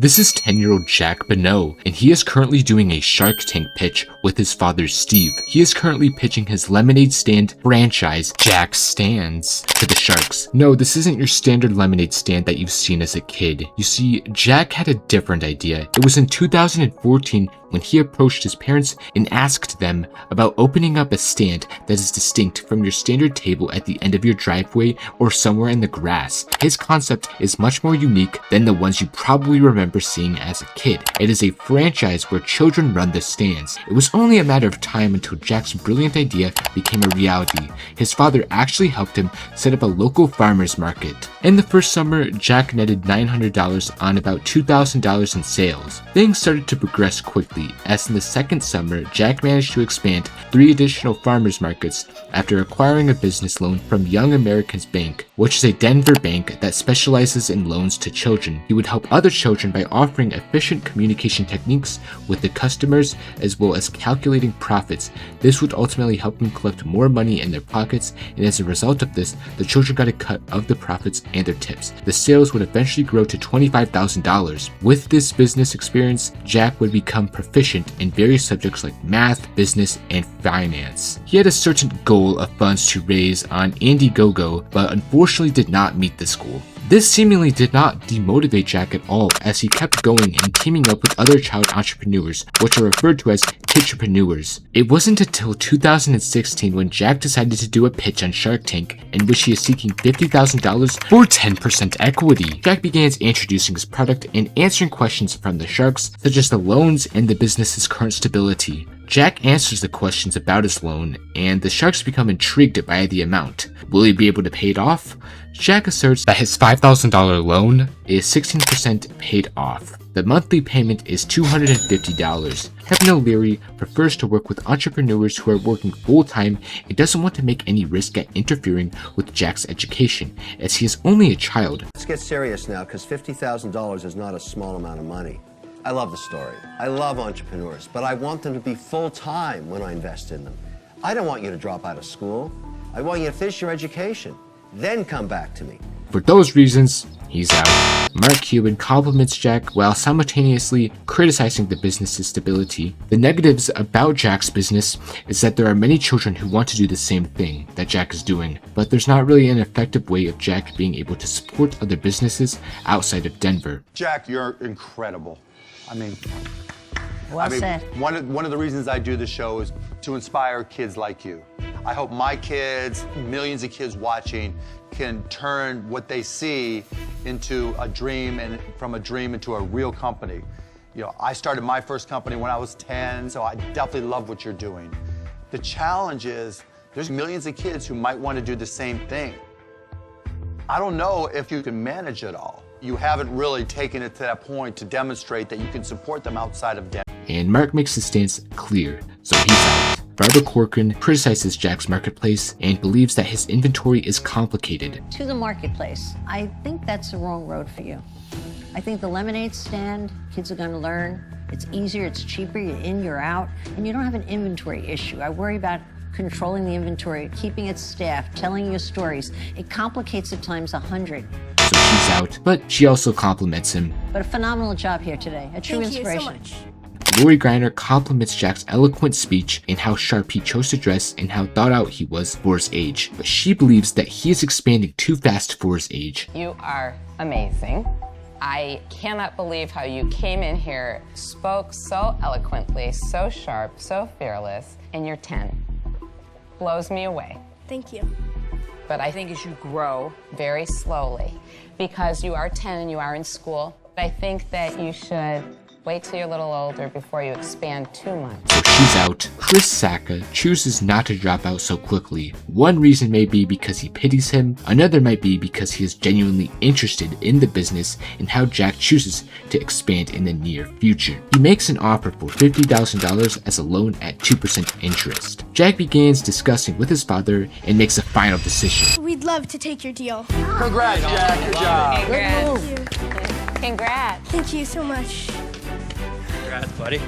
This is 10-year-old Jack Bonneau, and he is currently doing a Shark Tank pitch with his father Steve. He is currently pitching his lemonade stand franchise, Jack Stands, to the Sharks. No, this isn't your standard lemonade stand that you've seen as a kid. You see, Jack had a different idea. It was in 2014 when he approached his parents and asked them about opening up a stand that is distinct from your standard table at the end of your driveway or somewhere in the grass. His concept is much more unique than the ones you probably remember seeing as a kid. It is a franchise where children run the stands. It was only a matter of time until Jack's brilliant idea became a reality. His father actually helped him set up a local farmer's market. In the first summer, Jack netted $900 on about $2,000 in sales. Things started to progress quickly, as in the second summer, Jack managed to expand 3 additional farmers markets after acquiring a business loan from Young Americans Bank, which is a Denver bank that specializes in loans to children. He would help other children by offering efficient communication techniques with the customers as well as calculating profits. This would ultimately help them collect more money in their pockets, and as a result of this, the children got a cut of the profits and their tips. The sales would eventually grow to $25,000. With this business experience, Jack would become proficient in various subjects like math, business, and finance. He had a certain goal of funds to raise on Indiegogo, but unfortunately did not meet this goal. This seemingly did not demotivate Jack at all, as he kept going and teaming up with other child entrepreneurs, which are referred to as kitchpreneurs. It wasn't until 2016 when Jack decided to do a pitch on Shark Tank, in which he is seeking $50,000 for 10% equity. Jack began introducing his product and answering questions from the sharks, such as the loans and the business's current stability. Jack answers the questions about his loan, and the sharks become intrigued by the amount. Will he be able to pay it off? Jack asserts that his $5,000 loan is 16% paid off. The monthly payment is $250. Kevin O'Leary prefers to work with entrepreneurs who are working full-time and doesn't want to make any risk at interfering with Jack's education, as he is only a child. Let's get serious now, because $50,000 is not a small amount of money. I love the story. I love entrepreneurs, but I want them to be full-time when I invest in them. I don't want you to drop out of school. I want you to finish your education, then come back to me. For those reasons, he's out. Mark Cuban compliments Jack while simultaneously criticizing the business's stability. The negatives about Jack's business is that there are many children who want to do the same thing that Jack is doing, but there's not really an effective way of Jack being able to support other businesses outside of Denver. Jack, you're incredible. Well said. One of the reasons I do this show is to inspire kids like you. I hope my kids, millions of kids watching, can turn what they see into a dream, and from a dream into a real company. You know, I started my first company when I was 10, so I definitely love what you're doing. The challenge is there's millions of kids who might want to do the same thing. I don't know if you can manage it all. You haven't really taken it to that point to demonstrate that you can support them outside of Denver. And Mark makes his stance clear, so he's out. Barbara Corcoran criticizes Jack's marketplace and believes that his inventory is complicated. To the marketplace, I think that's the wrong road for you. I think the lemonade stand, kids are going to learn. It's easier, it's cheaper, you're in, you're out, and you don't have an inventory issue. I worry about controlling the inventory, keeping it staffed, telling you stories. It complicates it times 100. So she's out, but she also compliments him. But a phenomenal job here today, a true inspiration. Thank you so much. Lori Greiner compliments Jack's eloquent speech and how sharp he chose to dress and how thought out he was for his age, but she believes that he is expanding too fast for his age. You are amazing. I cannot believe how you came in here, spoke so eloquently, so sharp, so fearless, and you're 10. Blows me away. Thank you. But I think as you grow very slowly, because you are 10 and you are in school, I think that you should wait till you're a little older before you expand too much. So she's out. Chris Sacca chooses not to drop out so quickly. One reason may be because he pities him, another might be because he is genuinely interested in the business and how Jack chooses to expand in the near future. He makes an offer for $50,000 as a loan at 2% interest. Jack begins discussing with his father and makes a final decision. We'd love to take your deal. Congrats, Jack. Good job. Congrats. Thank you. Congrats. Thank you so much. Congrats, buddy.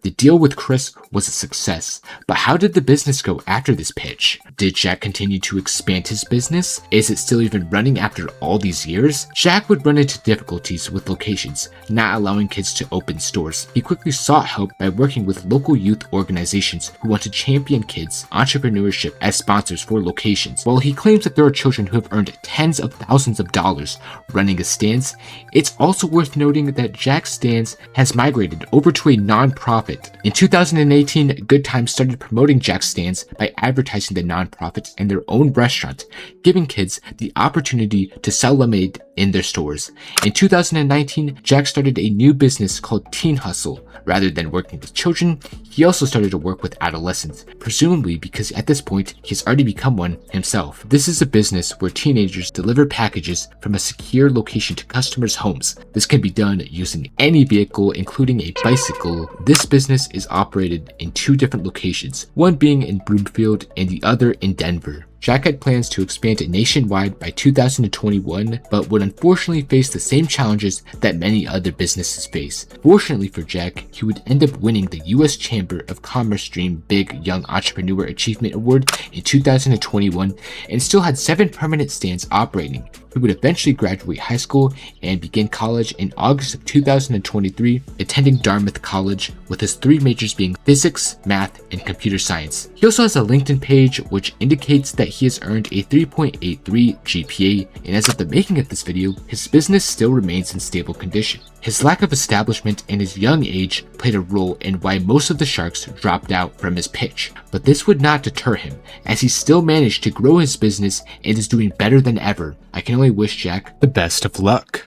The deal with Chris was a success, but how did the business go after this pitch? Did Jack continue to expand his business? Is it still even running after all these years? Jack would run into difficulties with locations, not allowing kids to open stores. He quickly sought help by working with local youth organizations who want to champion kids' entrepreneurship as sponsors for locations. While he claims that there are children who have earned tens of thousands of dollars running a Stan's, it's also worth noting that Jack Stan's has migrated over to a non-profit. In 2018, Good Times started promoting Jack Stan's by advertising the non-profit in their own restaurant, giving kids the opportunity to sell lemonade in their stores. In 2019, Jack started a new business called Teen Hustle. Rather than working with children, he also started to work with adolescents, presumably because at this point, he's already become one himself. This is a business where teenagers deliver packages from a secure location to customers' homes. This can be done using any vehicle, including a bicycle. This business is operated in 2 different locations, one being in Broomfield and the other in Denver. Jack had plans to expand nationwide by 2021, but would unfortunately face the same challenges that many other businesses face. Fortunately for Jack, he would end up winning the U.S. Chamber of Commerce Dream Big Young Entrepreneur Achievement Award in 2021 and still had 7 permanent stands operating. He would eventually graduate high school and begin college in August of 2023, attending Dartmouth College, with his 3 majors being physics, math, and computer science. He also has a LinkedIn page which indicates that he has earned a 3.83 GPA, and as of the making of this video, his business still remains in stable condition. His lack of establishment and his young age played a role in why most of the sharks dropped out from his pitch, but this would not deter him, as he still managed to grow his business and is doing better than ever. I can only wish Jack the best of luck.